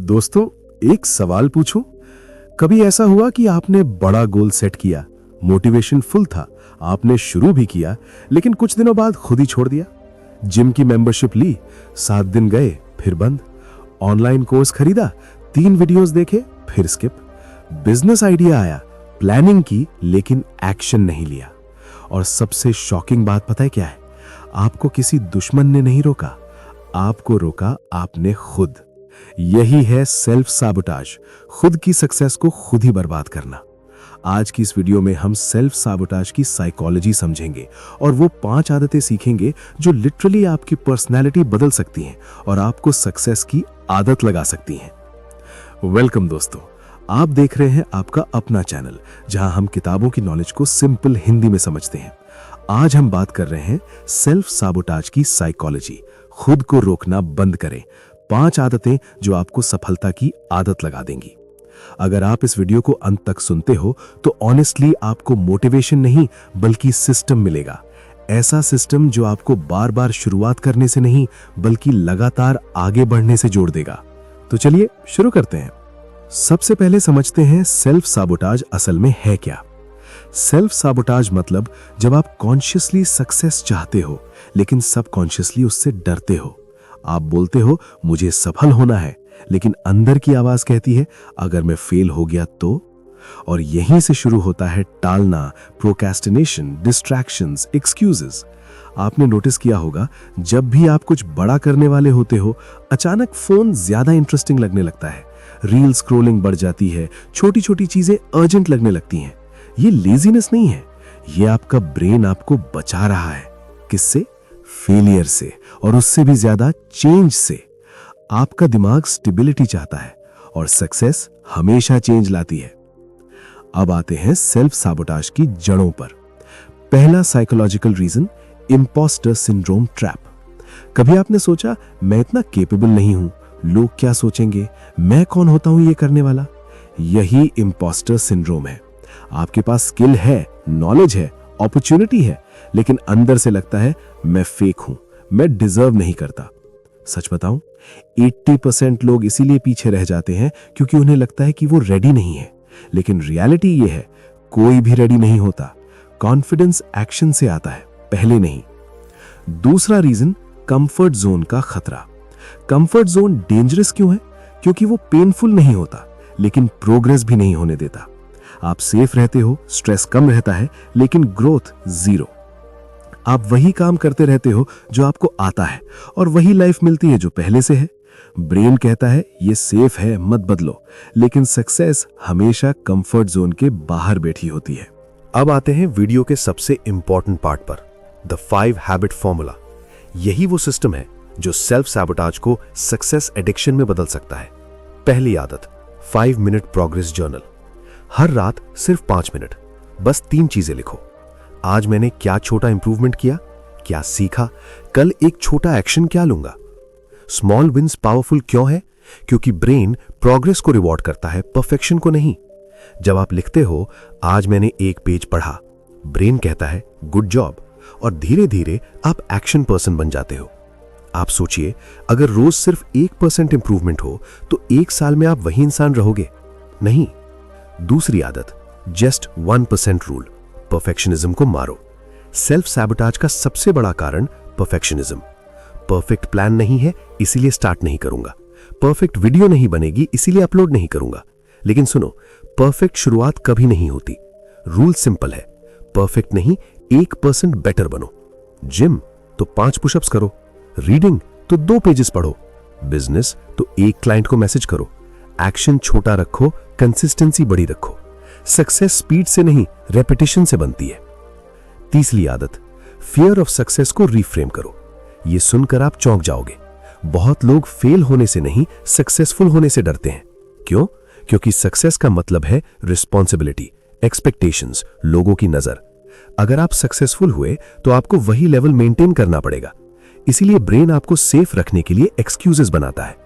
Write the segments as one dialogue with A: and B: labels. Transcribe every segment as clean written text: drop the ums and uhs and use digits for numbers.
A: दोस्तों, एक सवाल पूछूं? कभी ऐसा हुआ कि आपने बड़ा गोल सेट किया, मोटिवेशन फुल था, आपने शुरू भी किया, लेकिन कुछ दिनों बाद खुद ही छोड़ दिया? जिम की मेंबरशिप ली, 7 दिन गए, फिर बंद। ऑनलाइन कोर्स खरीदा, 3 वीडियोस देखे, फिर स्किप। बिजनेस आइडिया आया, प्लानिंग की, लेकिन एक्शन नहीं लिया। और सबसे शॉकिंग बात पता है क्या है? आपको किसी दुश्मन ने नहीं रोका, आपको रोका आपने खुद। यही है सेल्फ साबोटाज, खुद की सक्सेस को खुद ही बर्बाद करना। आज की इस वीडियो में हम सेल्फ साबोटाज की साइकोलॉजी समझेंगे और वो 5 आदतें सीखेंगे जो लिटरली आपकी पर्सनैलिटी बदल सकती हैं और आपको सक्सेस की आदत लगा सकती हैं। वेलकम दोस्तों, आप देख रहे हैं आपका अपना चैनल, जहां हम किताबों की नॉलेज को सिंपल हिंदी में समझते हैं। आज हम बात कर रहे हैं सेल्फ साबोटाज की साइकोलॉजी। खुद को रोकना बंद करें, 5 आदतें जो आपको सफलता की आदत लगा देंगी। अगर आप इस वीडियो को अंत तक सुनते हो तो ऑनेस्टली आपको मोटिवेशन नहीं बल्कि सिस्टम मिलेगा। ऐसा सिस्टम जो आपको बार बार शुरुआत करने से नहीं बल्कि लगातार आगे बढ़ने से जोड़ देगा। तो चलिए शुरू करते हैं। सबसे पहले समझते हैं सेल्फ साबोटाज असल में है क्या। सेल्फ साबोटाज मतलब जब आप कॉन्शियसली सक्सेस चाहते हो लेकिन सबकॉन्शियसली उससे डरते हो। आप बोलते हो मुझे सफल होना है, लेकिन अंदर की आवाज कहती है अगर मैं फेल हो गया तो। और यहीं से शुरू होता है टालना, प्रोक्रेस्टिनेशन, डिस्ट्रैक्शंस, एक्सक्यूजेस। आपने नोटिस किया होगा, जब भी आप कुछ बड़ा करने वाले होते हो, अचानक फोन ज्यादा इंटरेस्टिंग लगने लगता है, रील स्क्रॉलिंग बढ़ जाती है, छोटी छोटी चीजें अर्जेंट लगने लगती हैं। ये लेजीनेस नहीं है, ये आपका ब्रेन आपको बचा रहा है। किससे? फेलियर से, और उससे भी ज्यादा चेंज से। आपका दिमाग स्टेबिलिटी चाहता है और सक्सेस हमेशा चेंज लाती है। अब आते हैं सेल्फ साबोटाज की जड़ों पर। पहला psychological reason, impostor syndrome trap. कभी आपने सोचा मैं इतना केपेबल नहीं हूं, लोग क्या सोचेंगे, मैं कौन होता हूं ये करने वाला? यही इंपोस्टर सिंड्रोम है। आपके पास स्किल है, नॉलेज है, अपॉर्चुनिटी है, लेकिन अंदर से लगता है मैं फेक हूं, मैं डिजर्व नहीं करता। सच बताऊं, 80% लोग इसीलिए पीछे रह जाते हैं क्योंकि उन्हें लगता है कि वो रेडी नहीं है। लेकिन रियलिटी ये है, कोई भी रेडी नहीं होता। कॉन्फिडेंस एक्शन से आता है, पहले नहीं। दूसरा रीजन, कंफर्ट जोन का खतरा। कंफर्ट जोन डेंजरस क्यों है? क्योंकि वो पेनफुल नहीं होता लेकिन प्रोग्रेस भी नहीं होने देता। आप सेफ रहते हो, स्ट्रेस कम रहता है, लेकिन ग्रोथ 0। आप वही काम करते रहते हो जो आपको आता है और वही लाइफ मिलती है जो पहले से है। ब्रेन कहता है ये सेफ है, मत बदलो, लेकिन सक्सेस हमेशा कंफर्ट जोन के बाहर बैठी होती है।
B: अब आते हैं वीडियो के सबसे इंपॉर्टेंट पार्ट पर, द 5 हैबिट फॉर्मूला। यही वो सिस्टम है जो सेल्फ सैबोटाज को सक्सेस एडिक्शन में बदल सकता है। पहली आदत, 5 मिनट प्रोग्रेस जर्नल। हर रात सिर्फ 5 मिनट, बस 3 चीजें लिखो। आज मैंने क्या छोटा इंप्रूवमेंट किया, क्या सीखा, कल एक छोटा एक्शन क्या लूंगा। स्मॉल विंस पावरफुल क्यों है? क्योंकि ब्रेन प्रोग्रेस को रिवॉर्ड करता है, परफेक्शन को नहीं। जब आप लिखते हो आज मैंने 1 पेज पढ़ा, ब्रेन कहता है गुड जॉब, और धीरे धीरे आप एक्शन पर्सन बन जाते हो। आप सोचिए, अगर रोज सिर्फ 1% इंप्रूवमेंट हो तो 1 साल में आप वही इंसान रहोगे? नहीं। दूसरी आदत, जस्ट 1% रूल। परफेक्शनिज्म को मारो। सेल्फ सैबोटाज का सबसे बड़ा कारण परफेक्शनिज्म। परफेक्ट प्लान नहीं है इसीलिए स्टार्ट नहीं करूंगा, परफेक्ट वीडियो नहीं बनेगी इसीलिए अपलोड नहीं करूंगा। लेकिन सुनो, परफेक्ट शुरुआत कभी नहीं होती। रूल सिंपल है, परफेक्ट नहीं 1% बेटर बनो। जिम तो 5 पुशअप्स करो, रीडिंग तो 2 पेजेस पढ़ो, बिजनेस तो 1 क्लाइंट को मैसेज करो। एक्शन छोटा रखो, कंसिस्टेंसी बड़ी रखो। सक्सेस स्पीड से नहीं, रेपिटेशन से बनती है। तीसरी आदत, फियर ऑफ सक्सेस को रिफ्रेम करो। यह सुनकर आप चौंक जाओगे। बहुत लोग फेल होने से नहीं, सक्सेसफुल होने से डरते हैं। क्यों? क्योंकि सक्सेस का मतलब है रिस्पॉन्सिबिलिटी, एक्सपेक्टेशंस, लोगों की नजर। अगर आप सक्सेसफुल हुए तो आपको वही लेवल मेंटेन करना पड़ेगा। इसीलिए ब्रेन आपको सेफ रखने के लिए एक्सक्यूजेस बनाता है।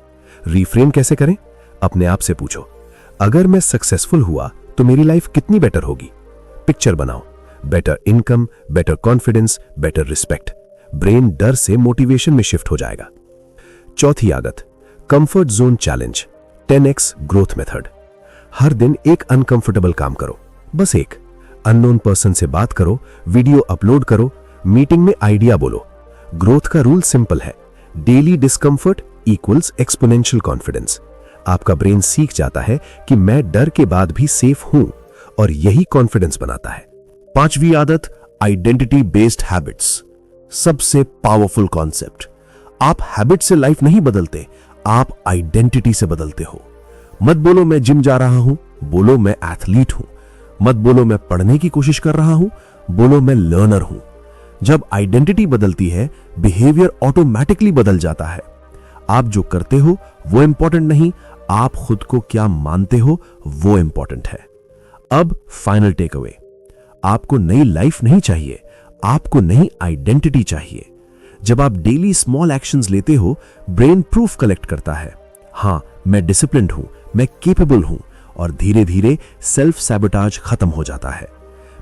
B: रिफ्रेम कैसे करें? अपने आप से पूछो, अगर मैं सक्सेसफुल हुआ तो मेरी लाइफ कितनी बेटर होगी? पिक्चर बनाओ, better income, better confidence, better respect. Brain डर से मोटिवेशन में शिफ्ट हो जाएगा। चौथी आदत, comfort zone challenge. 10x growth method. हर दिन एक अनकंफर्टेबल काम करो, बस एक। अननोन पर्सन से बात करो, वीडियो अपलोड करो, मीटिंग में आइडिया बोलो। ग्रोथ का रूल सिंपल है, daily discomfort equals exponential confidence. आपका ब्रेन सीख जाता है कि मैं डर के बाद भी सेफ हूं, और यही कॉन्फिडेंस बनाता है। पांचवी आदत, आइडेंटिटी बेस्ड हैबिट्स। सबसे पावरफुल कॉन्सेप्ट। आप हैबिट से लाइफ नहीं बदलते, आप आइडेंटिटी से बदलते हो। मत बोलो मैं जिम जा रहा हूं, बोलो मैं एथलीट हूं। मत बोलो मैं पढ़ने की कोशिश कर रहा हूं, बोलो मैं लर्नर हूं। जब आइडेंटिटी बदलती है, बिहेवियर ऑटोमेटिकली बदल जाता है। आप जो करते हो वो इंपॉर्टेंट नहीं, आप खुद को क्या मानते हो वो इंपॉर्टेंट है। अब फाइनल टेक अवे, आपको नई लाइफ नहीं चाहिए, आपको नई आइडेंटिटी चाहिए। जब आप डेली स्मॉल एक्शंस लेते हो, ब्रेन प्रूफ कलेक्ट करता है, हां मैं डिसिप्लिन्ड हूं, मैं केपेबल हूं, और धीरे धीरे सेल्फ सैबोटाज खत्म हो जाता है।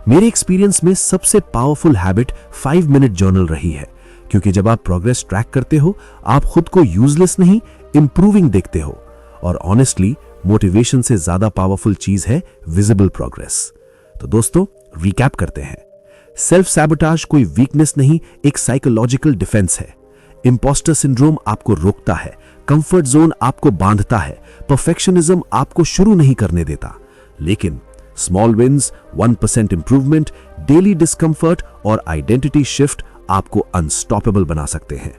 B: मेरे एक्सपीरियंस में सबसे पावरफुल हैबिट 5 मिनट जर्नल रही है, क्योंकि जब आप प्रोग्रेस ट्रैक करते हो, आप खुद को यूजलेस नहीं, इंप्रूविंग देखते हो। और ऑनेस्टली मोटिवेशन से ज्यादा पावरफुल चीज है विजिबल प्रोग्रेस। तो दोस्तों, रिकैप करते हैं। सेल्फ सैबोटाज कोई वीकनेस नहीं, एक साइकोलॉजिकल डिफेंस है। इंपोस्टर सिंड्रोम आपको रोकता है, कंफर्ट जोन आपको बांधता है, परफेक्शनिज्म आपको शुरू नहीं करने देता। लेकिन small wins, 1% improvement, daily discomfort और आइडेंटिटी शिफ्ट आपको अनस्टॉपेबल बना सकते हैं।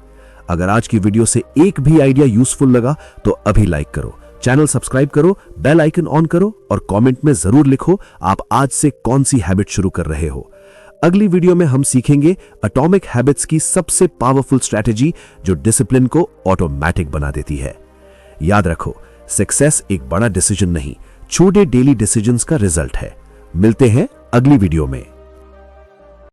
B: अगर आज की वीडियो से एक भी आइडिया यूजफुल लगा तो अभी लाइक करो, चैनल सब्सक्राइब करो, बेल आइकन ऑन करो और कमेंट में जरूर लिखो आप आज से कौन सी हैबिट शुरू कर रहे हो। अगली वीडियो में हम सीखेंगे एटॉमिक हैबिट्स की सबसे पावरफुल स्ट्रैटेजी जो डिसिप्लिन को ऑटोमेटिक बना देती है। याद रखो, सक्सेस एक बड़ा डिसीजन नहीं, छोटे डेली डिसीजंस का रिजल्ट है। मिलते हैं अगली वीडियो में।